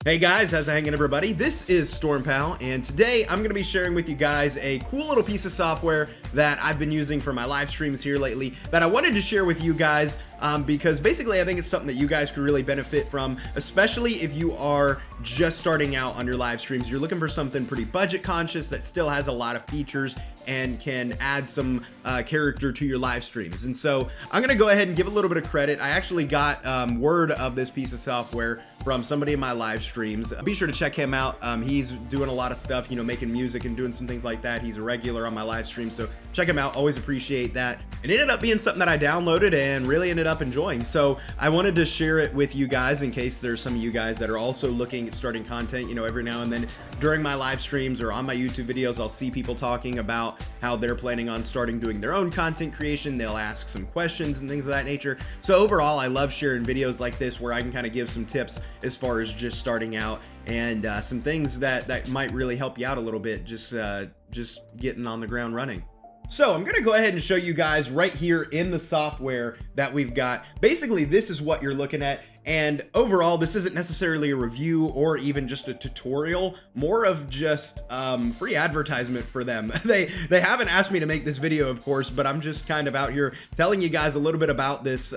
Hey guys, how's it hanging everybody? This is StormPow, and today I'm going to be sharing with you guys a cool little piece of software that I've been using for my live streams here lately that I wanted to share with you guys because basically I think it's something that you guys could really benefit from, especially if you are just starting out on your live streams. You're looking for something pretty budget conscious that still has a lot of features and can add some character to your live streams. And so I'm gonna go ahead and give a little bit of credit. I actually got word of this piece of software from somebody in my live streams. Be sure to check him out. He's doing a lot of stuff, you know, making music and doing some things like that. He's a regular on my live stream, so check him out. Always appreciate that. It ended up being something that I downloaded and really ended up enjoying. So I wanted to share it with you guys in case there's some of you guys that are also looking at starting content. You know, every now and then during my live streams or on my YouTube videos, I'll see people talking about how they're planning on starting doing their own content creation. They'll ask some questions and things of that nature. So overall, I love sharing videos like this where I can kind of give some tips as far as just starting out and some things that might really help you out a little bit, just getting on the ground running. So I'm gonna go ahead and show you guys right here in the software that we've got. Basically, this is what you're looking at. And overall, this isn't necessarily a review or even just a tutorial, more of just free advertisement for them. They haven't asked me to make this video, of course, but I'm just kind of out here telling you guys a little bit about this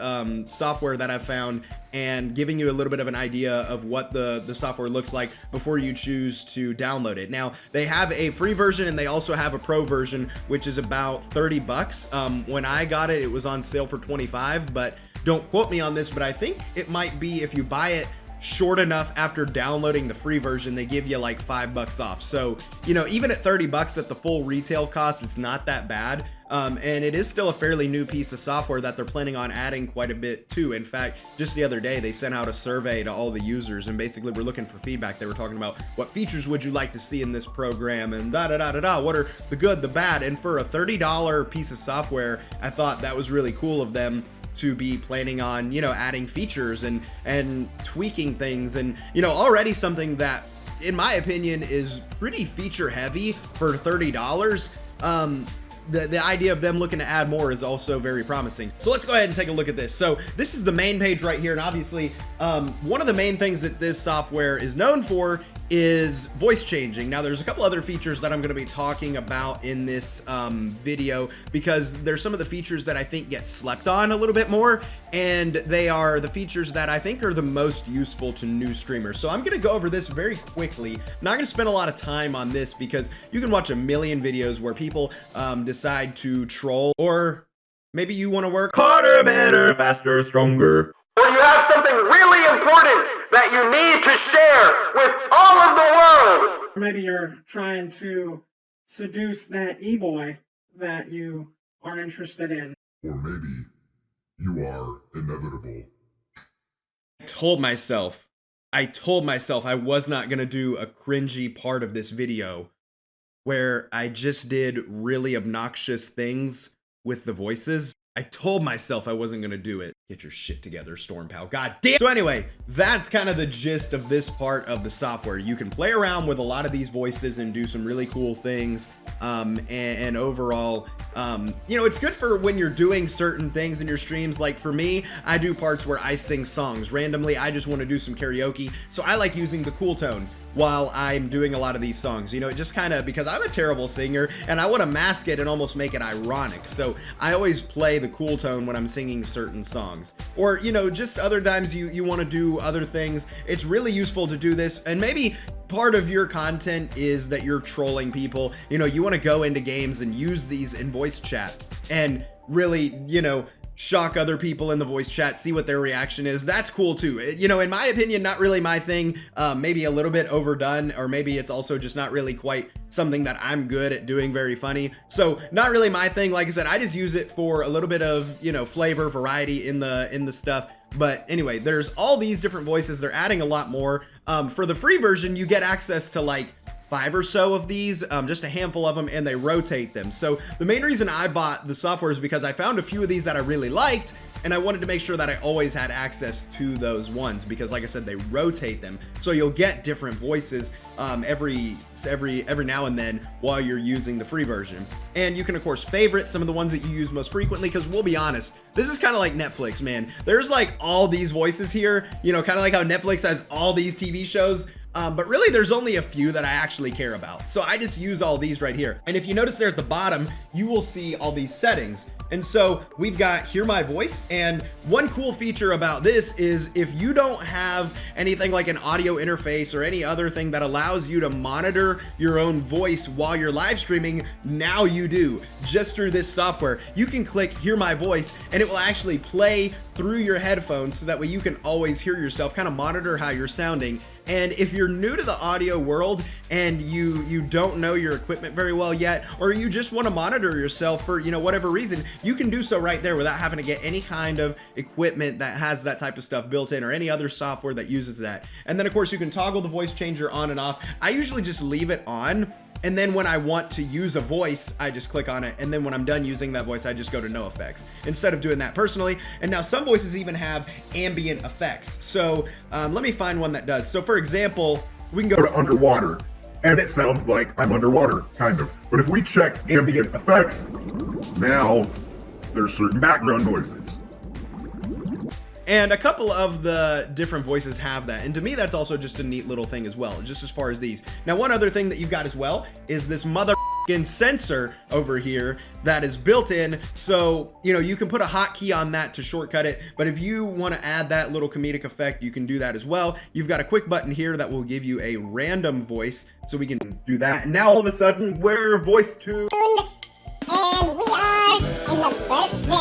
software that I've found and giving you a little bit of an idea of what the software looks like before you choose to download it. Now, they have a free version and they also have a pro version, which is about 30 bucks. When I got it, it was on sale for 25, but don't quote me on this, but I think it might be if you buy it short enough after downloading the free version, they give you like $5 off. So, you know, even at 30 bucks at the full retail cost, it's not that bad. And it is still a fairly new piece of software that they're planning on adding quite a bit to. In fact, just the other day, they sent out a survey to all the users and basically we're looking for feedback. They were talking about what features would you like to see in this program and what are the good, the bad. And for a $30 piece of software, I thought that was really cool of them to be planning on, you know, adding features and tweaking things, and, you know, already something that in my opinion is pretty feature heavy for $30. The idea of them looking to add more is also very promising. So let's go ahead and take a look at this. So this is the main page right here, and obviously one of the main things that this software is known for is voice changing. Now there's a couple other features that I'm going to be talking about in this video because there's some of the features that I think get slept on a little bit more, and they are the features that I think are the most useful to new streamers. So I'm going to go over this very quickly. I'm not going to spend a lot of time on this because you can watch a million videos where people decide to troll, or maybe you want to work harder, better, faster, stronger, or you have something really important that you need to share with all of the world. Or maybe you're trying to seduce that e-boy that you are interested in. Or maybe you are inevitable. I told myself I was not going to do a cringy part of this video where I just did really obnoxious things with the voices. I told myself I wasn't going to do it. Get your shit together, StormPow. God damn. So anyway, that's kind of the gist of this part of the software. You can play around with a lot of these voices and do some really cool things. And overall, you know, it's good for when you're doing certain things in your streams. Like for me, I do parts where I sing songs randomly. I just want to do some karaoke. So I like using the cool tone while I'm doing a lot of these songs. You know, it just kind of, because I'm a terrible singer and I want to mask it and almost make it ironic. So I always play the cool tone when I'm singing certain songs. Or, you know, just other times you want to do other things. It's really useful to do this. And maybe part of your content is that you're trolling people. You know, you want to go into games and use these in voice chat and really, you know, shock other people in the voice chat, see what their reaction is. That's cool too. You know, in my opinion, not really my thing. Maybe a little bit overdone, or maybe it's also just not really quite something that I'm good at doing very funny. So not really my thing. Like I said, I just use it for a little bit of, you know, flavor, variety in the stuff. But anyway, there's all these different voices. They're adding a lot more. For the free version, you get access to like 5 or so of these, just a handful of them, and they rotate them. So the main reason I bought the software is because I found a few of these that I really liked, and I wanted to make sure that I always had access to those ones because, like I said, they rotate them. So you'll get different voices every now and then while you're using the free version. And you can, of course, favorite some of the ones that you use most frequently, because we'll be honest, this is kind of like Netflix, man. There's like all these voices here, you know, kind of like how Netflix has all these TV shows. But really there's only a few that I actually care about. So I just use all these right here. And if you notice there at the bottom, you will see all these settings. And so we've got Hear My Voice. And one cool feature about this is if you don't have anything like an audio interface or any other thing that allows you to monitor your own voice while you're live streaming, now you do. Just through this software, you can click Hear My Voice and it will actually play through your headphones so that way you can always hear yourself, kind of monitor how you're sounding. And if you're new to the audio world and you don't know your equipment very well yet, or you just want to monitor yourself for, you know, whatever reason, you can do so right there without having to get any kind of equipment that has that type of stuff built in or any other software that uses that. And then of course you can toggle the voice changer on and off. I usually just leave it on. And then when I want to use a voice, I just click on it. And then when I'm done using that voice, I just go to no effects instead of doing that personally. And now some voices even have ambient effects. So let me find one that does. So for example, We can go to underwater, and it sounds like I'm underwater, kind of. But if we check ambient effects, now there's certain background noises. and a couple of the different voices have that. And to me, that's also just a neat little thing as well, just as far as these. Now, one other thing that you've got as well is this motherfucking sensor over here that is built in. So, you know, you can put a hotkey on that to shortcut it. But if you want to add that little comedic effect, you can do that as well. You've got a quick button here that will give you a random voice. So we can do that. And now all of a sudden, we're voice tuned. And we are in the birthday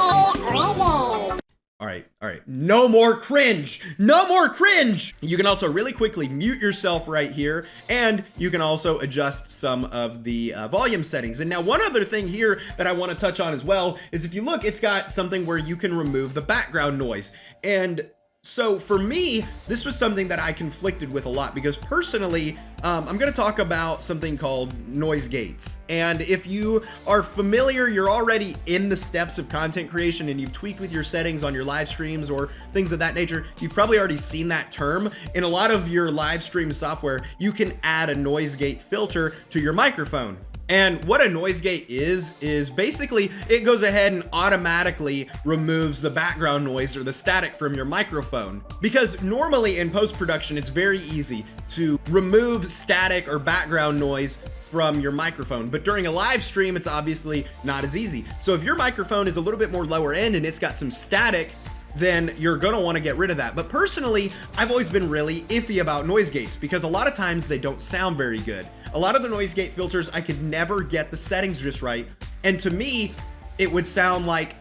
reggae. All right. No more cringe. No more cringe. You can also really quickly mute yourself right here, and you can also adjust some of the volume settings. And now one other thing here that I want to touch on as well is if you look, it's got something where you can remove the background noise. And so for me, this was something that I conflicted with a lot because personally, I'm going to talk about something called noise gates. And if you are familiar, you're already in the steps of content creation and you've tweaked with your settings on your live streams or things of that nature, you've probably already seen that term. In a lot of your live stream software, you can add a noise gate filter to your microphone. And what a noise gate is basically it goes ahead and automatically removes the background noise or the static from your microphone. Because normally in post-production, it's very easy to remove static or background noise from your microphone. But during a live stream, it's obviously not as easy. So if your microphone is a little bit more lower end and it's got some static, then you're gonna wanna get rid of that. But personally, I've always been really iffy about noise gates because a lot of times they don't sound very good. A lot of the noise gate filters, I could never get the settings just right. And to me, it would sound like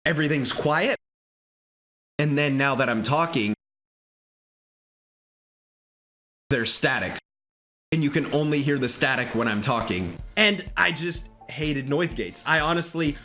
everything's quiet. And then now that I'm talking, there's static. And you can only hear the static when I'm talking. And I just hated noise gates. I honestly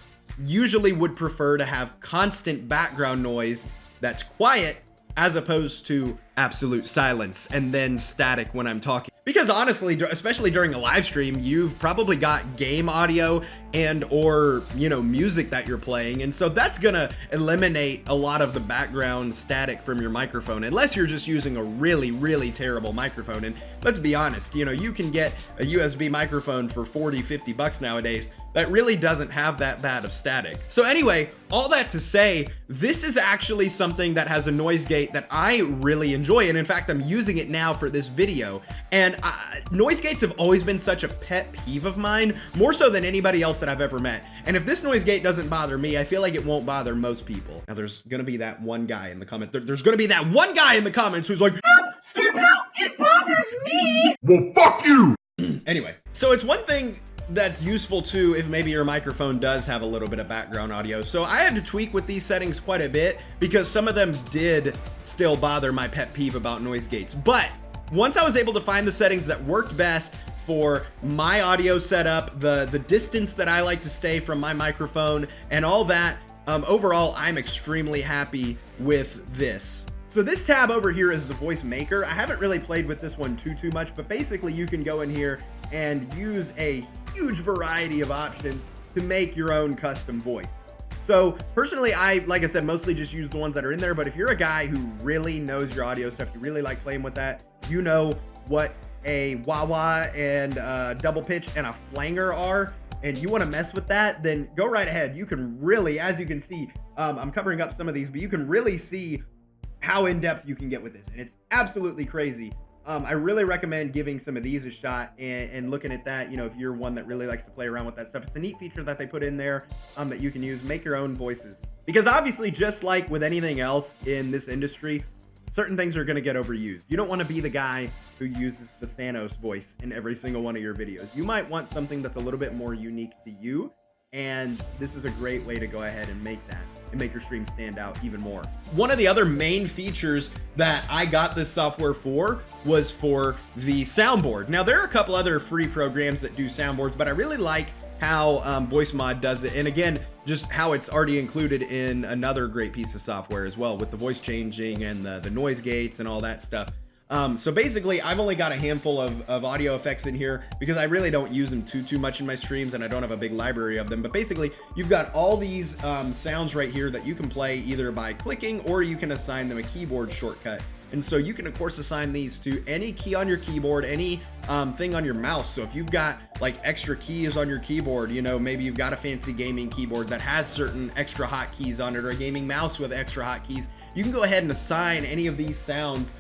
usually would prefer to have constant background noise that's quiet as opposed to absolute silence and then static when I'm talking. Because honestly, especially during a live stream, you've probably got game audio and or, you know, music that you're playing. And so that's gonna eliminate a lot of the background static from your microphone, unless you're just using a really, really terrible microphone. And let's be honest, you know, you can get a USB microphone for 40, 50 bucks nowadays that really doesn't have that bad of static. So anyway, all that to say, this is actually something that has a noise gate that I really enjoy. And in fact, I'm using it now for this video. And noise gates have always been such a pet peeve of mine, more so than anybody else that I've ever met. And if this noise gate doesn't bother me, I feel like it won't bother most people. Now there's gonna be that one guy in the comment. There's gonna be that one guy in the comments who's like, StormPow, it bothers me. Well, fuck you! Anyway, so it's one thing that's useful too if maybe your microphone does have a little bit of background audio. So I had to tweak with these settings quite a bit because some of them did still bother my pet peeve about noise gates. But once I was able to find the settings that worked best for my audio setup, the distance that I like to stay from my microphone and all that, overall, I'm extremely happy with this. So this tab over here is the voice maker. I haven't really played with this one too much, but basically you can go in here and use a huge variety of options to make your own custom voice. So personally, like I said, mostly just use the ones that are in there, but if you're a guy who really knows your audio stuff, you really like playing with that, you know what a wah-wah and double pitch and a flanger are, and you want to mess with that, then go right ahead. You can really, as you can see, I'm covering up some of these, but you can really see how in-depth you can get with this, and it's absolutely crazy. I really recommend giving some of these a shot and looking at that. You know, if you're one that really likes to play around with that stuff, it's a neat feature that they put in there that you can use. Make your own voices, because obviously, just like with anything else in this industry, certain things are going to get overused. You don't want to be the guy who uses the Thanos voice in every single one of your videos. You might want something that's a little bit more unique to you, and this is a great way to go ahead and make that and make your stream stand out even more. One of the other main features that I got this software for was for the soundboard. Now, there are a couple other free programs that do soundboards, but I really like how Voicemod does it, and again, just how it's already included in another great piece of software as well, with the voice changing and the noise gates and all that stuff. So basically, I've only got a handful of audio effects in here because I really don't use them too much in my streams, and I don't have a big library of them. But basically, you've got all these sounds right here that you can play either by clicking, or you can assign them a keyboard shortcut. And so you can, of course, assign these to any key on your keyboard, any thing on your mouse. So if you've got like extra keys on your keyboard, you know, maybe you've got a fancy gaming keyboard that has certain extra hotkeys on it, or a gaming mouse with extra hotkeys, you can go ahead and assign any of these sounds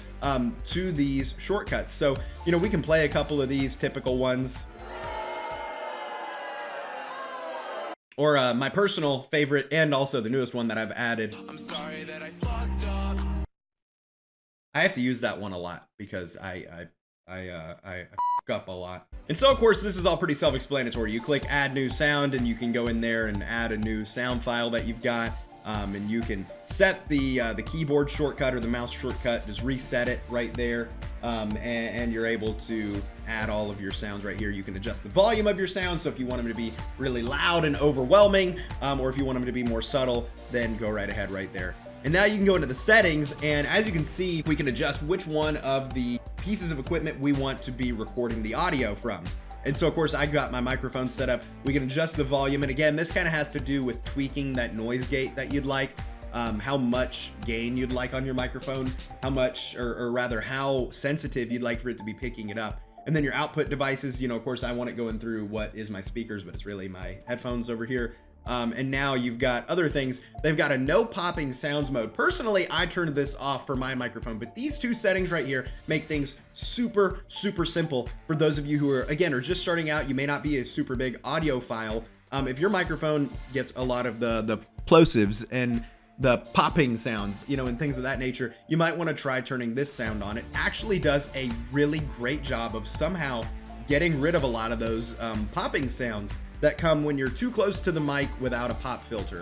to these shortcuts. So, you know, we can play a couple of these typical ones. Or my personal favorite, and also the newest one that I've added. I'm sorry that I fucked up. I have to use that one a lot because I fuck up a lot. And so, of course, this is all pretty self-explanatory. You click add new sound, and you can go in there and add a new sound file that you've got. And you can set the keyboard shortcut or the mouse shortcut, just reset it right there, and you're able to add all of your sounds right here. You can adjust the volume of your sounds, so if you want them to be really loud and overwhelming, or if you want them to be more subtle, then go right ahead right there. And now you can go into the settings, and as you can see, we can adjust which one of the pieces of equipment we want to be recording the audio from. And so, of course, I got my microphone set up. We can adjust the volume. And again, this kind of has to do with tweaking that noise gate that you'd like, how much gain you'd like on your microphone, how much, or rather how sensitive you'd like for it to be picking it up. And then your output devices, you know, of course, I want it going through what is my speakers, but it's really my headphones over here. And now you've got other things. They've got a no popping sounds mode. Personally, I turned this off for my microphone, but these two settings right here make things super simple for those of you who are, again, are just starting out. You may not be a super big audiophile. If your microphone gets a lot of the plosives and the popping sounds, you know, and things of that nature, you might want to try turning this sound on. It actually does a really great job of somehow getting rid of a lot of those popping sounds that come when you're too close to the mic without a pop filter.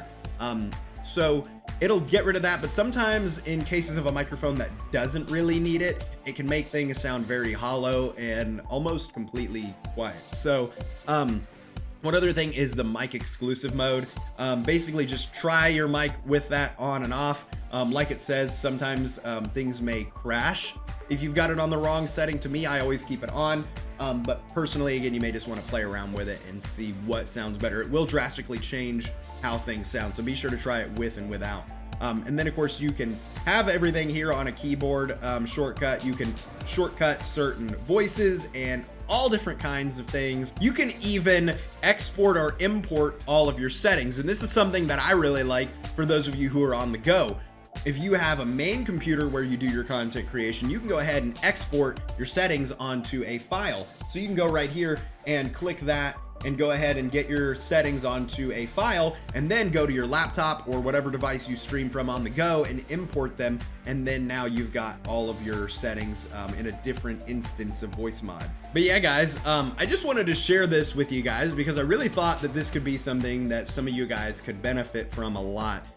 So it'll get rid of that, but sometimes in cases of a microphone that doesn't really need it, it can make things sound very hollow and almost completely quiet. So one other thing is the mic exclusive mode. Basically just try your mic with that on and off. Like it says, sometimes things may crash if you've got it on the wrong setting. To me, I always keep it on. But personally, again, you may just want to play around with it and see what sounds better. It will drastically change how things sound, so be sure to try it with and without. And then, of course, you can have everything here on a keyboard shortcut. You can shortcut certain voices and all different kinds of things. You can even export or import all of your settings, and this is something that I really like for those of you who are on the go. If you have a main computer where you do your content creation, you can go ahead and export your settings onto a file. So you can go right here and click that and go ahead and get your settings onto a file, and then go to your laptop or whatever device you stream from on the go and import them. And then now you've got all of your settings in a different instance of Voicemod. But yeah, guys, I just wanted to share this with you guys because I really thought that this could be something that some of you guys could benefit from a lot.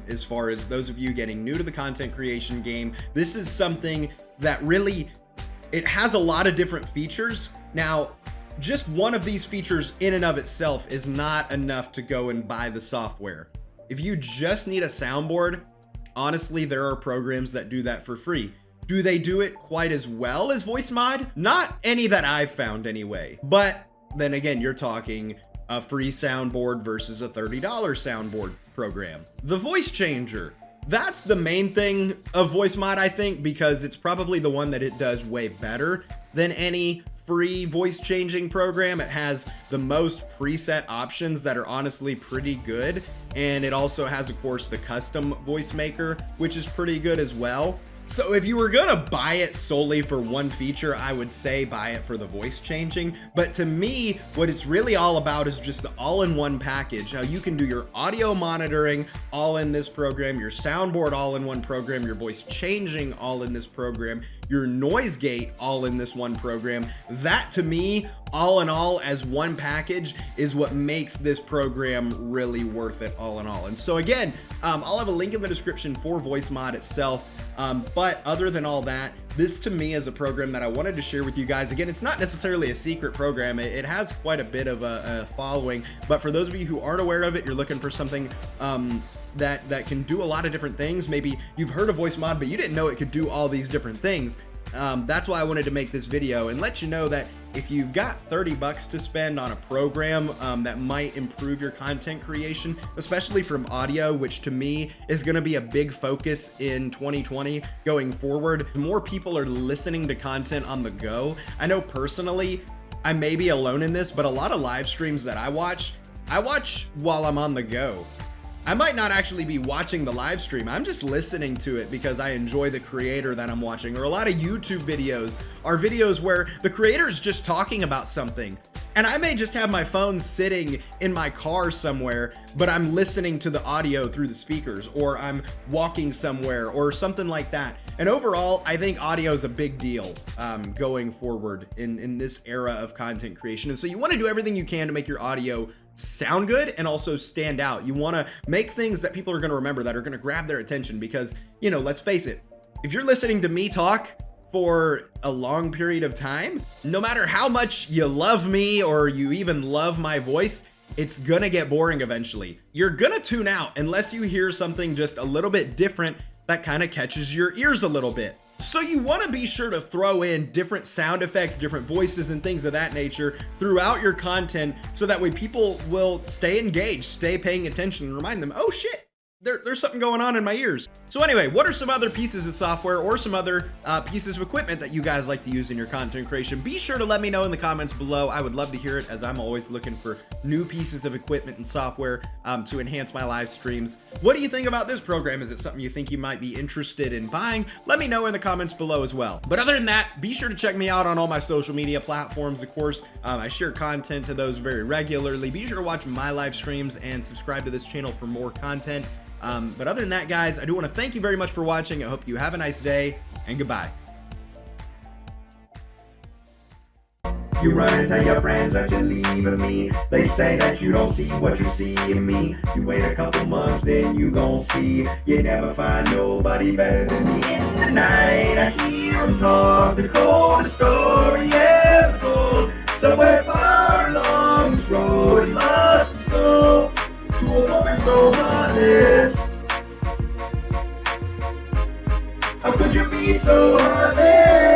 As far as those of you getting new to the content creation game, this is something that really, it has a lot of different features. Now, just one of these features in and of itself is not enough to go and buy the software. If you just need a soundboard, honestly, there are programs that do that for free. Do they do it quite as well as Voicemod? Not any that I've found anyway. But then again, you're talking a free soundboard versus a $30 soundboard program. The voice changer. That's the main thing of Voicemod, I think, because it's probably the one that it does way better than any free voice changing program. It has the most preset options that are honestly pretty good. And it also has, of course, the custom voice maker, which is pretty good as well. So if you were gonna buy it solely for one feature, I would say buy it for the voice changing. But to me, what it's really all about is just the all-in-one package. How you can do your audio monitoring all in this program, your soundboard all in one program, your voice changing all in this program, your noise gate all in this one program. That to me, all in all, as one package, is what makes this program really worth it all in all. And so again, I'll have a link in the description for Voicemod itself. But other than all that, this to me is a program that I wanted to share with you guys. Again, it's not necessarily a secret program. It has quite a bit of a following, but for those of you who aren't aware of it, you're looking for something that can do a lot of different things. Maybe you've heard of Voicemod, but you didn't know it could do all these different things. That's why I wanted to make this video and let you know that if you've got 30 bucks to spend on a program that might improve your content creation, especially from audio, which to me is going to be a big focus in 2020 going forward. More people are listening to content on the go. I know personally, I may be alone in this, but a lot of live streams that I watch while I'm on the go. I might not actually be watching the live stream. I'm just listening to it because I enjoy the creator that I'm watching. Or a lot of YouTube videos are videos where the creator is just talking about something. And I may just have my phone sitting in my car somewhere, but I'm listening to the audio through the speakers, or I'm walking somewhere or something like that. And overall, I think audio is a big deal going forward in this era of content creation. And so you want to do everything you can to make your audio sound good and also stand out. You want to make things that people are going to remember, that are going to grab their attention, because, you know, let's face it, if you're listening to me talk for a long period of time, no matter how much you love me or you even love my voice, it's gonna get boring eventually. You're gonna tune out unless you hear something just a little bit different that kind of catches your ears a little bit. So you want to be sure to throw in different sound effects, different voices and things of that nature throughout your content, so that way people will stay engaged, stay paying attention, and remind them, oh shit, there's something going on in my ears. So anyway, what are some other pieces of software or some other pieces of equipment that you guys like to use in your content creation? Be sure to let me know in the comments below. I would love to hear it, as I'm always looking for new pieces of equipment and software to enhance my live streams. What do you think about this program? Is it something you think you might be interested in buying? Let me know in the comments below as well. But other than that, be sure to check me out on all my social media platforms. Of course, I share content to those very regularly. Be sure to watch my live streams and subscribe to this channel for more content. But other than that, guys, I do want to thank you very much for watching. I hope you have a nice day, and goodbye. You run and tell your friends that you're leaving me. They say that you don't see what you see in me. You wait a couple months, then you gon' see. You never find nobody better than me. In the night, I hear them talk the coldest story ever told. Somewhere far along this road, he lost his soul to a woman so heartless. How could you be so heartless?